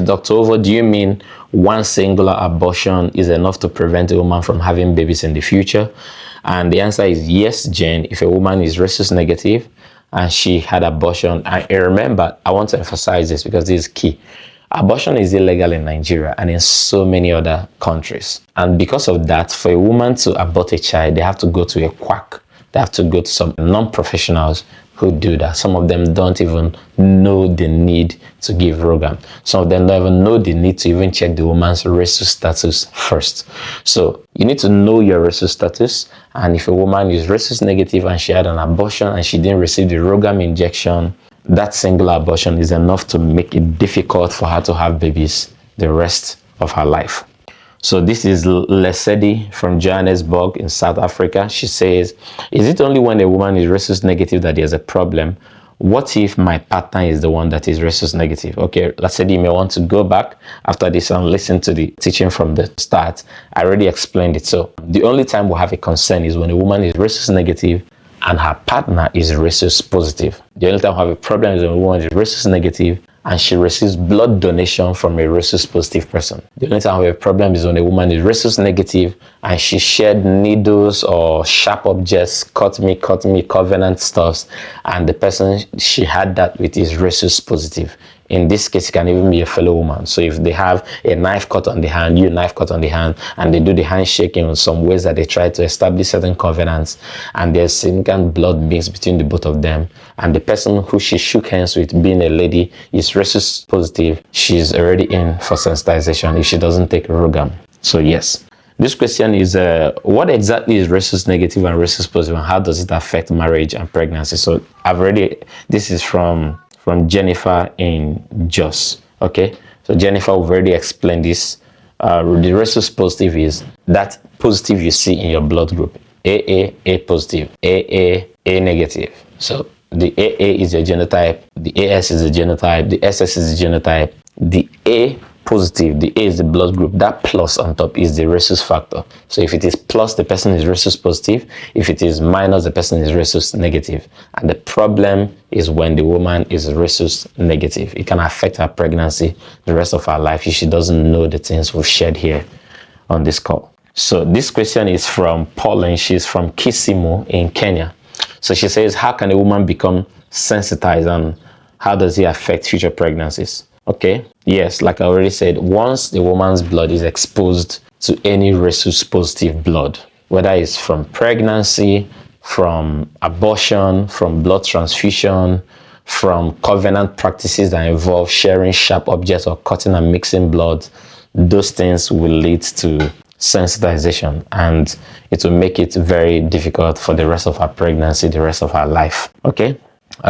Dr. Ovo, do you mean one singular abortion is enough to prevent a woman from having babies in the future? And the answer is yes, Jane. If a woman is rhesus negative and she had abortion, and remember, I want to emphasize this because this is key. Abortion is illegal in Nigeria and in so many other countries. And because of that, for a woman to abort a child, they have to go to a quack. They have to go to some non-professionals who do that. Some of them don't even know the need to give Rhogam. Some of them don't even know the need to even check the woman's rhesus status first. So you need to know your rhesus status. And if a woman is rhesus negative and she had an abortion and she didn't receive the Rhogam injection, that single abortion is enough to make it difficult for her to have babies the rest of her life. So this is Lesedi from Johannesburg in South Africa. She says, is it only when a woman is rhesus negative that there's a problem? What if my partner is the one that is rhesus negative? Okay, Lesedi, you may want to go back after this and listen to the teaching from the start. I already explained it. So the only time we have a concern is when a woman is rhesus negative and her partner is rhesus positive. The only time we have a problem is when a woman is rhesus negative and she receives blood donation from a rhesus positive person. The only time we have a problem is when a woman is rhesus negative and she shared needles or sharp objects, cut me, covenant stuffs, and the person she had that with is rhesus positive. In this case, it can even be a fellow woman. So if they have a knife cut on the hand, you knife cut on the hand, and they do the handshaking in some ways that they try to establish certain covenants, and there's significant blood mixed between the both of them, and the person who she shook hands with, being a lady, is rhesus positive, she's already in for sensitization if she doesn't take Rhogam. So yes. This question is, what exactly is rhesus negative and rhesus positive, and how does it affect marriage and pregnancy? So this is from Jennifer in Jos. Okay, so Jennifer, we've already explained this. The rhesus positive is that positive you see in your blood group. AA, A positive, AA, A negative. So the AA is your genotype, the AS is the genotype, the SS is the genotype, the A positive, the A is the blood group, that plus on top is the rhesus factor. So if it is plus, the person is rhesus positive. If it is minus, the person is rhesus negative. And the problem is when the woman is rhesus negative. It can affect her pregnancy the rest of her life if she doesn't know the things we've shared here on this call. So this question is from Pauline. She's from Kisumu in Kenya. So she says, how can a woman become sensitized and how does it affect future pregnancies? Okay, yes, like I already said, once the woman's blood is exposed to any rhesus positive blood, whether it's from pregnancy, from abortion, from blood transfusion, from covenant practices that involve sharing sharp objects or cutting and mixing blood, those things will lead to sensitization, and it will make it very difficult for the rest of her pregnancy, the rest of her life. Okay.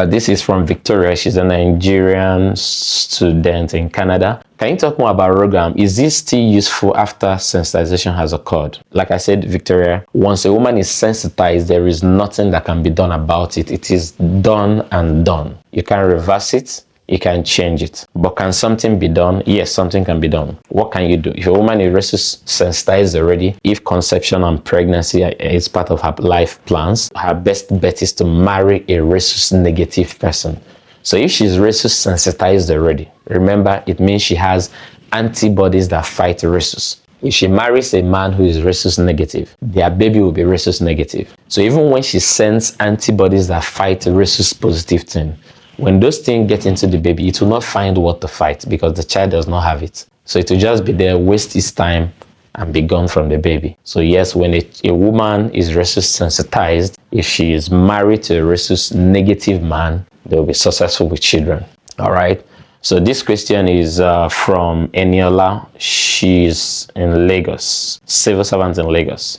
This is from Victoria. She's a Nigerian student in Canada. Can you talk more about Rhogam? Is this still useful after sensitization has occurred? Like I said, Victoria, once a woman is sensitized, there is nothing that can be done about it. It is done and done. You can reverse it. You can change it. But can something be done? Yes, something can be done. What can you do? If a woman is rhesus sensitized already, if conception and pregnancy is part of her life plans, her best bet is to marry a rhesus negative person. So if she's rhesus sensitized already, remember, it means she has antibodies that fight rhesus. If she marries a man who is rhesus negative, their baby will be rhesus negative. So even when she sends antibodies that fight rhesus positive thing, when those things get into the baby, it will not find what to fight because the child does not have it. So it will just be there, waste its time, and be gone from the baby. So yes, when a woman is rhesus sensitized, if she is married to a rhesus negative man, they will be successful with children. All right. So this question is from Eniola. She's in Lagos, civil servant in Lagos.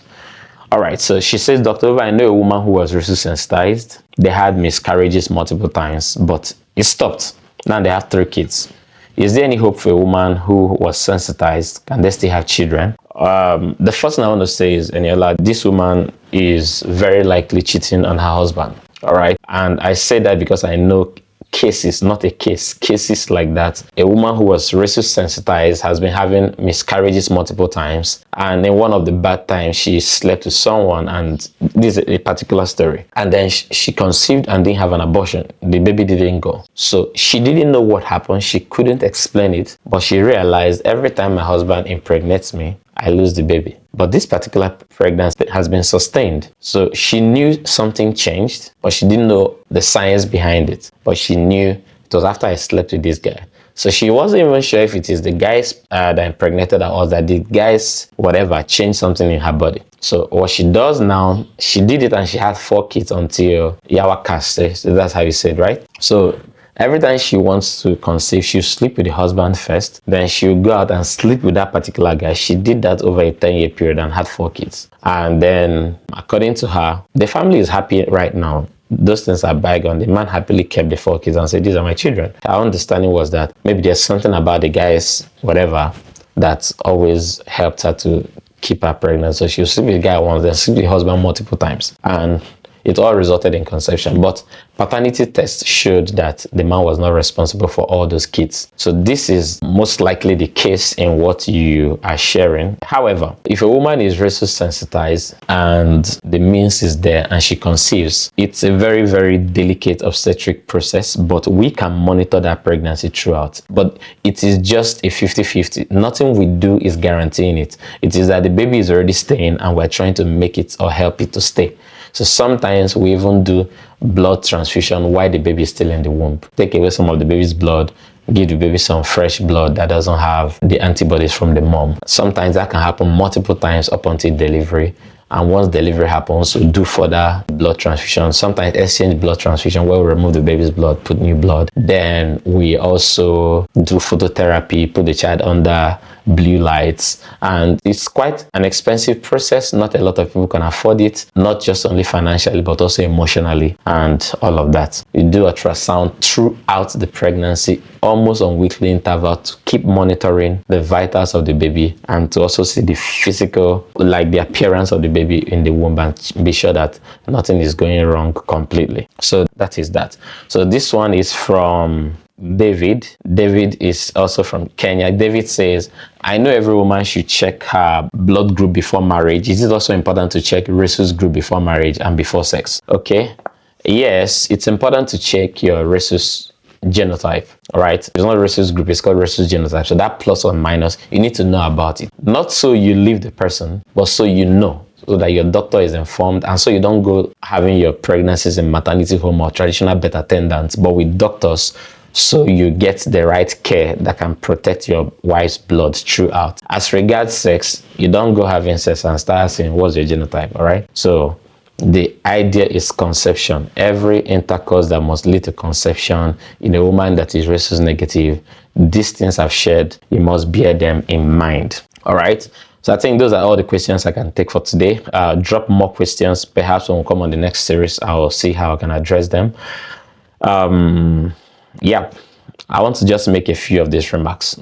All right, so she says, Dr. I know a woman who was rhesus sensitized. They had miscarriages multiple times, but it stopped. Now they have 3 kids. Is there any hope for a woman who was sensitized? Can they still have children? The first thing I want to say is, Eniola, this woman is very likely cheating on her husband. All right, and I say that because I know cases, not a case, cases like that. A woman who was rhesus sensitized has been having miscarriages multiple times, and in one of the bad times she slept with someone, and this is a particular story, and then she conceived and didn't have an abortion. The baby didn't go, so she didn't know what happened. She couldn't explain it, but she realized every time my husband impregnates me, I lose the baby. But this particular pregnancy has been sustained. So she knew something changed, but she didn't know the science behind it. But she knew it was after I slept with this guy. So she wasn't even sure if it is the guys that impregnated her or that the guys, whatever, changed something in her body. So what she does now, she did it and she had 4 kids until Yawa Kaste. So that's how you say it, right? So every time she wants to conceive, she'll sleep with the husband first. Then she'll go out and sleep with that particular guy. She did that over a 10-year period and had 4 kids. And then, according to her, the family is happy right now. Those things are bygone. The man happily kept the 4 kids and said, these are my children. Her understanding was that maybe there's something about the guys, whatever, that's always helped her to keep her pregnant. So she'll sleep with the guy once, then sleep with the husband multiple times. And it all resulted in conception. But paternity tests showed that the man was not responsible for all those kids. So this is most likely the case in what you are sharing. However, if a woman is rhesus sensitized and the means is there and she conceives, it's a very, very delicate obstetric process, but we can monitor that pregnancy throughout. But it is just a 50-50. Nothing we do is guaranteeing it. It is that the baby is already staying and we're trying to make it or help it to stay. So sometimes we even do blood transfusion while the baby is still in the womb. Take away some of the baby's blood, give the baby some fresh blood that doesn't have the antibodies from the mom. Sometimes that can happen multiple times up until delivery. And once delivery happens, we do further blood transfusion. Sometimes exchange blood transfusion where we remove the baby's blood, put new blood. Then we also do phototherapy, put the child under blue lights. And it's quite an expensive process. Not a lot of people can afford it, not just only financially, but also emotionally and all of that. We do ultrasound throughout the pregnancy, almost on weekly interval, to keep monitoring the vitals of the baby and to also see the physical, like the appearance of the baby in the womb, and be sure that nothing is going wrong completely. So that is that. So this one is from David. David is also from Kenya. David says, I know every woman should check her blood group before marriage. Is it also important to check rhesus group before marriage and before sex? Okay. Yes, it's important to check your rhesus genotype. All right, it's not rhesus group, it's called rhesus genotype. So that plus or minus, you need to know about it. Not so you leave the person, but so you know, so that your doctor is informed, and so you don't go having your pregnancies in maternity home or traditional birth attendants, but with doctors, so you get the right care that can protect your wife's blood throughout. As regards sex, you don't go having sex and start asking what's your genotype. All right, so the idea is conception. Every intercourse that must lead to conception in a woman that is rhesus negative, these things I've shared, you must bear them in mind. All right, so I think those are all the questions I can take for today. Drop more questions. Perhaps when we come on the next series, I'll see how I can address them. Yeah, I want to just make a few of these remarks.